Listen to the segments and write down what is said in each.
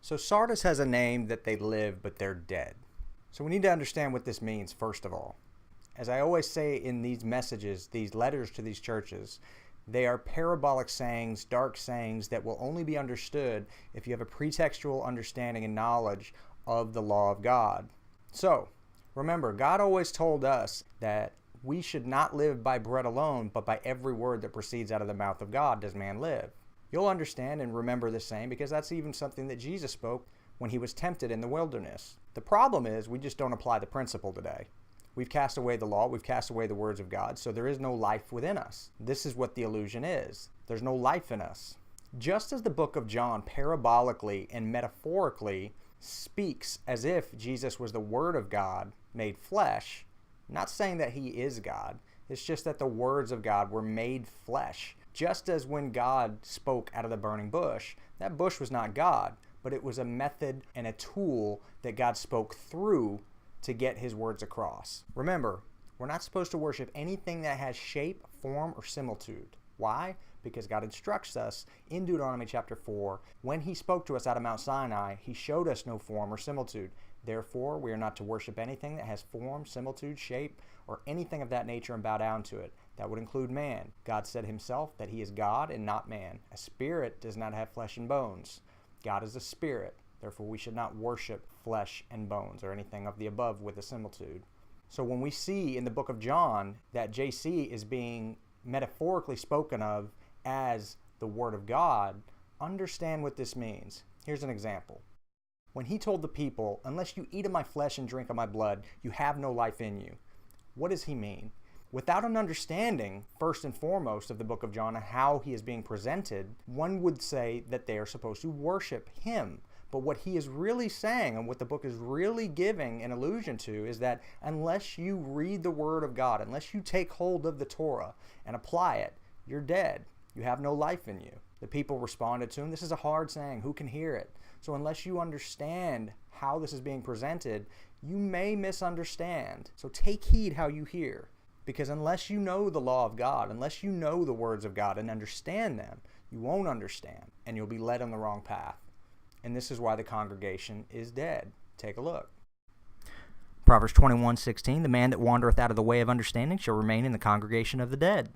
So Sardis has a name that they live, but they're dead. So we need to understand what this means, first of all. As I always say in these messages, these letters to these churches, they are parabolic sayings, dark sayings that will only be understood if you have a pretextual understanding and knowledge of the law of God. So, remember, God always told us that we should not live by bread alone, but by every word that proceeds out of the mouth of God does man live. You'll understand and remember this saying because that's even something that Jesus spoke when he was tempted in the wilderness. The problem is we just don't apply the principle today. We've cast away the law, we've cast away the words of God, so there is no life within us. This is what the illusion is. There's no life in us. Just as the book of John parabolically and metaphorically speaks as if Jesus was the Word of God made flesh, not saying that he is God, it's just that the words of God were made flesh. Just as when God spoke out of the burning bush, that bush was not God, but it was a method and a tool that God spoke through to get his words across. Remember, we're not supposed to worship anything that has shape, form, or similitude. Why? Because God instructs us in Deuteronomy chapter 4, when he spoke to us out of Mount Sinai, he showed us no form or similitude. Therefore, we are not to worship anything that has form, similitude, shape, or anything of that nature and bow down to it. That would include man. God said himself that he is God and not man. A spirit does not have flesh and bones. God is a spirit. Therefore, we should not worship flesh and bones or anything of the above with a similitude. So when we see in the book of John that JC is being metaphorically spoken of as the Word of God, understand what this means. Here's an example. When he told the people, unless you eat of my flesh and drink of my blood, you have no life in you. What does he mean? Without an understanding, first and foremost, of the book of John and how he is being presented, one would say that they are supposed to worship him. But what he is really saying and what the book is really giving an allusion to is that unless you read the Word of God, unless you take hold of the Torah and apply it, you're dead. You have no life in you. The people responded to him, this is a hard saying, who can hear it? So unless you understand how this is being presented, you may misunderstand. So take heed how you hear. Because unless you know the law of God, unless you know the words of God and understand them, you won't understand and you'll be led on the wrong path. And this is why the congregation is dead. Take a look. Proverbs 21:16, the man that wandereth out of the way of understanding shall remain in the congregation of the dead.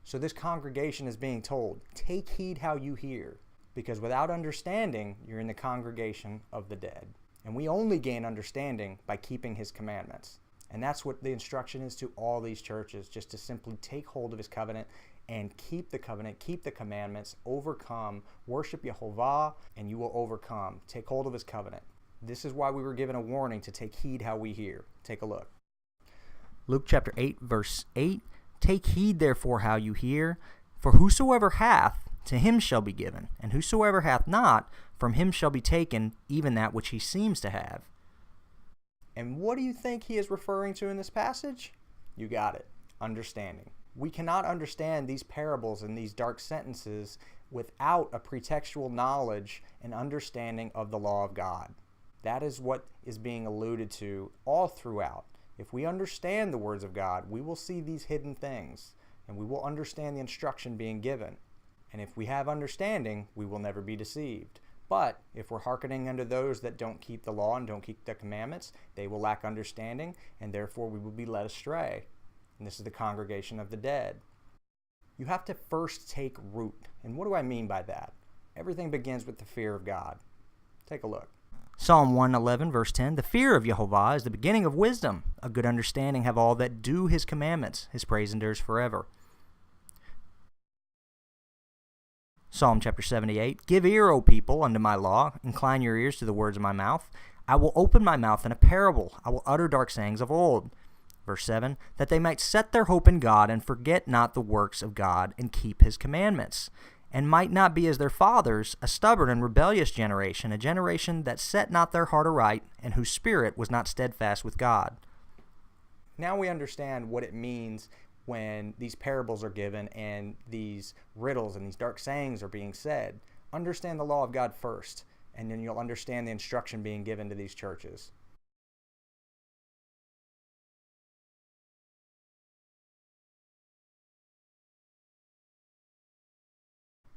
So this congregation is being told, take heed how you hear, because without understanding, you're in the congregation of the dead. And we only gain understanding by keeping his commandments. And that's what the instruction is to all these churches, just to simply take hold of his covenant and keep the covenant, keep the commandments, overcome, worship Yehovah, and you will overcome. Take hold of his covenant. This is why we were given a warning to take heed how we hear. Take a look. Luke chapter 8, verse 8, take heed therefore how you hear, for whosoever hath, to him shall be given, and whosoever hath not, from him shall be taken even that which he seems to have. And what do you think he is referring to in this passage? You got it. Understanding. We cannot understand these parables and these dark sentences without a pretextual knowledge and understanding of the law of God. That is what is being alluded to all throughout. If we understand the words of God, we will see these hidden things, and we will understand the instruction being given. And if we have understanding, we will never be deceived. But if we're hearkening unto those that don't keep the law and don't keep the commandments, they will lack understanding, and therefore we will be led astray. And this is the congregation of the dead. You have to first take root. And what do I mean by that? Everything begins with the fear of God. Take a look. Psalm 111, verse 10, the fear of Yehovah is the beginning of wisdom. A good understanding have all that do his commandments. His praise endures forever. Psalm chapter 78, give ear, O people, unto my law. Incline your ears to the words of my mouth. I will open my mouth in a parable. I will utter dark sayings of old. Verse 7, that they might set their hope in God and forget not the works of God and keep his commandments, and might not be as their fathers, a stubborn and rebellious generation, a generation that set not their heart aright, and whose spirit was not steadfast with God. Now we understand what it means when these parables are given and these riddles and these dark sayings are being said. Understand the law of God first, and then you'll understand the instruction being given to these churches.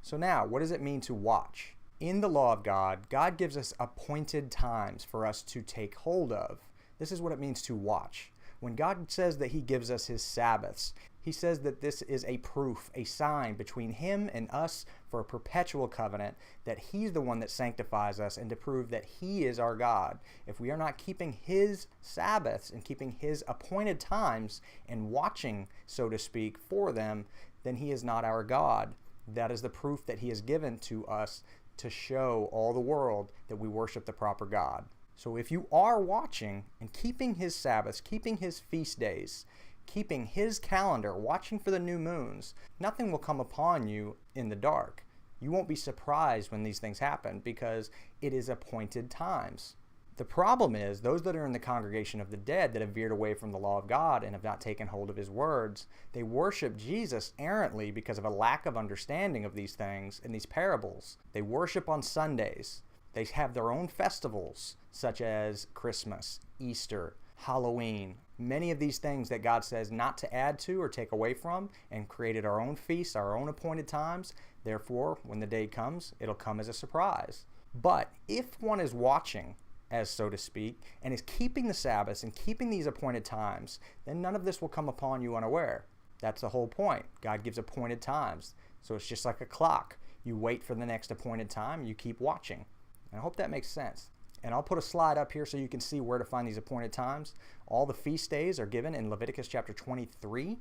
So now, what does it mean to watch? In the law of God, God gives us appointed times for us to take hold of. This is what it means to watch. When God says that he gives us his Sabbaths, he says that this is a proof, a sign between him and us for a perpetual covenant, that he's the one that sanctifies us, and to prove that he is our God. If we are not keeping his Sabbaths and keeping his appointed times and watching, so to speak, for them, then he is not our God. That is the proof that he has given to us to show all the world that we worship the proper God. So if you are watching and keeping his Sabbaths, keeping his feast days, keeping his calendar, watching for the new moons, nothing will come upon you in the dark. You won't be surprised when these things happen because it is appointed times. The problem is those that are in the congregation of the dead that have veered away from the law of God and have not taken hold of his words, they worship Jesus errantly because of a lack of understanding of these things and these parables. They worship on Sundays. They have their own festivals such as Christmas, Easter, Halloween, many of these things that God says not to add to or take away from, and created our own feasts, our own appointed times. Therefore, when the day comes, it'll come as a surprise. But if one is watching, as so to speak, and is keeping the Sabbaths and keeping these appointed times, then none of this will come upon you unaware. That's the whole point. God gives appointed times. So it's just like a clock. You wait for the next appointed time, you keep watching. And I hope that makes sense. And I'll put a slide up here so you can see where to find these appointed times. All the feast days are given in Leviticus chapter 23.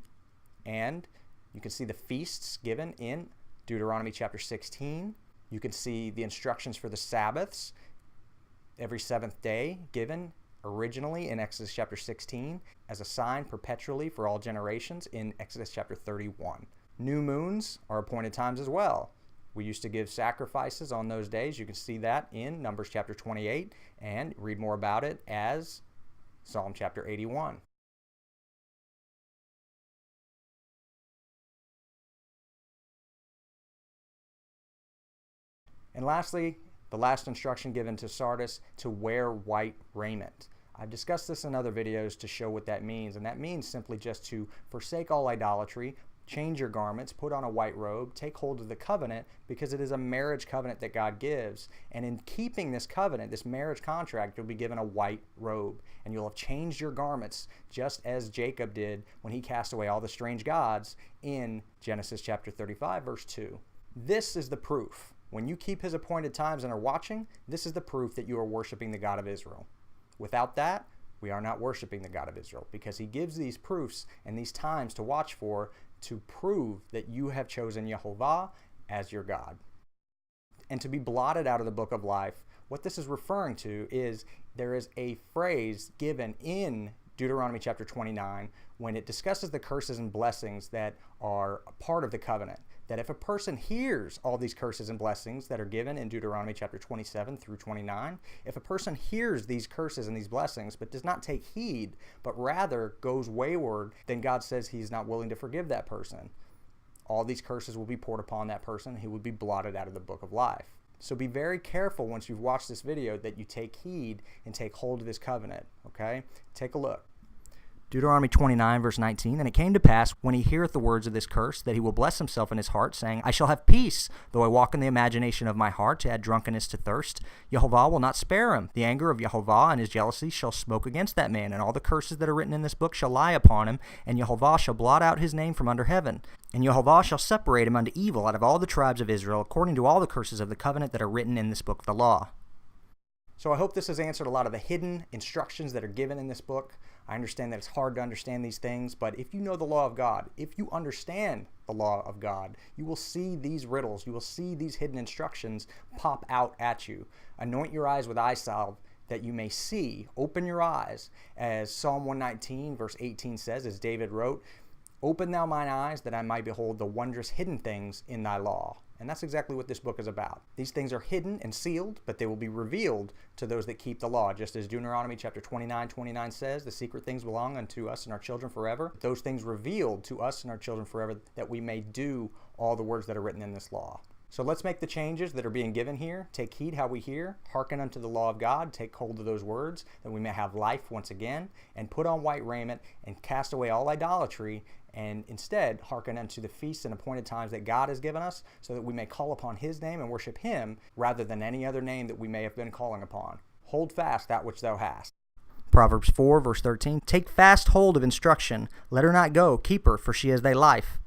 And you can see the feasts given in Deuteronomy chapter 16. You can see the instructions for the Sabbaths every seventh day given originally in Exodus chapter 16 as a sign perpetually for all generations in Exodus chapter 31. New moons are appointed times as well. We used to give sacrifices on those days. You can see that in Numbers chapter 28 and read more about it as Psalm chapter 81. And lastly, the last instruction given to Sardis, to wear white raiment. I've discussed this in other videos to show what that means, and that means simply just to forsake all idolatry, change your garments, put on a white robe, take hold of the covenant, because it is a marriage covenant that God gives. And in keeping this covenant, this marriage contract, you'll be given a white robe, and you'll have changed your garments just as Jacob did when he cast away all the strange gods in Genesis chapter 35, verse 2. This is the proof. When you keep his appointed times and are watching, this is the proof that you are worshiping the God of Israel. Without that, we are not worshiping the God of Israel, because he gives these proofs and these times to watch for to prove that you have chosen Yehovah as your God. And to be blotted out of the book of life, what this is referring to is there is a phrase given in Deuteronomy chapter 29 when it discusses the curses and blessings that are a part of the covenant. That if a person hears all these curses and blessings that are given in Deuteronomy chapter 27 through 29, if a person hears these curses and these blessings but does not take heed, but rather goes wayward, then God says he's not willing to forgive that person. All these curses will be poured upon that person. He would be blotted out of the book of life. So be very careful once you've watched this video that you take heed and take hold of this covenant, okay? Take a look. Deuteronomy 29, verse 19, And it came to pass, when he heareth the words of this curse, that he will bless himself in his heart, saying, I shall have peace, though I walk in the imagination of my heart, to add drunkenness to thirst. Yehovah will not spare him. The anger of Yehovah and his jealousy shall smoke against that man, and all the curses that are written in this book shall lie upon him, and Yehovah shall blot out his name from under heaven. And Yehovah shall separate him unto evil out of all the tribes of Israel, according to all the curses of the covenant that are written in this book of the law. So I hope this has answered a lot of the hidden instructions that are given in this book. I understand that it's hard to understand these things, but if you know the law of God, if you understand the law of God, you will see these riddles, you will see these hidden instructions pop out at you. Anoint your eyes with eye salve that you may see. Open your eyes. As Psalm 119 verse 18 says, as David wrote, Open thou mine eyes that I might behold the wondrous hidden things in thy law. And that's exactly what this book is about. These things are hidden and sealed, but they will be revealed to those that keep the law. Just as Deuteronomy chapter 29 says, the secret things belong unto us and our children forever. Those things revealed to us and our children forever, that we may do all the words that are written in this law. So let's make the changes that are being given here. Take heed how we hear, hearken unto the law of God, take hold of those words, that we may have life once again, and put on white raiment, and cast away all idolatry, and instead hearken unto the feasts and appointed times that God has given us, so that we may call upon his name and worship him, rather than any other name that we may have been calling upon. Hold fast that which thou hast. Proverbs 4, verse 13, take fast hold of instruction, let her not go, keep her, for she is thy life.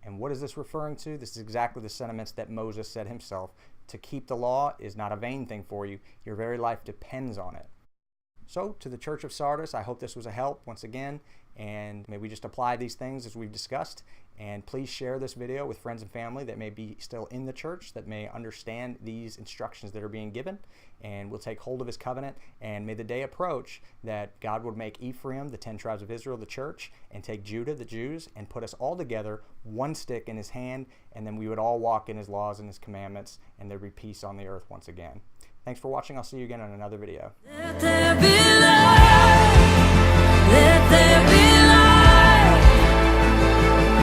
And what is this referring to? This is exactly the sentiments that Moses said himself. To keep the law is not a vain thing for you. Your very life depends on it. So, to the Church of Sardis, I hope this was a help once again, and may we just apply these things as we've discussed. And please share this video with friends and family that may be still in the church, that may understand these instructions that are being given, and we'll take hold of his covenant. And may the day approach that God would make Ephraim, the 10 tribes of Israel, the church, and take Judah, the Jews, and put us all together, one stick in his hand, and then we would all walk in his laws and his commandments, and there'd be peace on the earth once again. Thanks for watching. I'll see you again on another video.